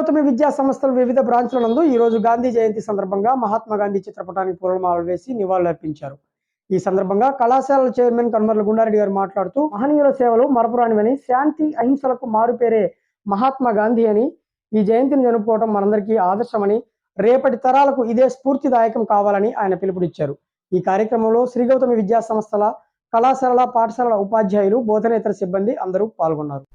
గౌతమి విద్యా సంస్థల వివిధ బ్రాంచ్ల నందు ఈ రోజు గాంధీ జయంతి సందర్భంగా మహాత్మా గాంధీ చిత్రపటానికి పూలమాలలు వేసి నివాళులర్పించారు. ఈ సందర్భంగా కళాశాలల చైర్మన్ కన్మర్ల గుండారెడ్డి గారు మాట్లాడుతూ, మహనీయుల సేవలు మరపురానివని, శాంతి అహింసలకు మారుపేరే మహాత్మా గాంధీ అని, ఈ జయంతిని జరుపుకోవడం మనందరికీ ఆదర్శమని, రేపటి తరాలకు ఇదే స్ఫూర్తిదాయకం కావాలని ఆయన పిలుపునిచ్చారు. ఈ కార్యక్రమంలో శ్రీ గౌతమి విద్యా సంస్థల, కళాశాలల, పాఠశాలల ఉపాధ్యాయులు, బోధనేతర సిబ్బంది అందరూ పాల్గొన్నారు.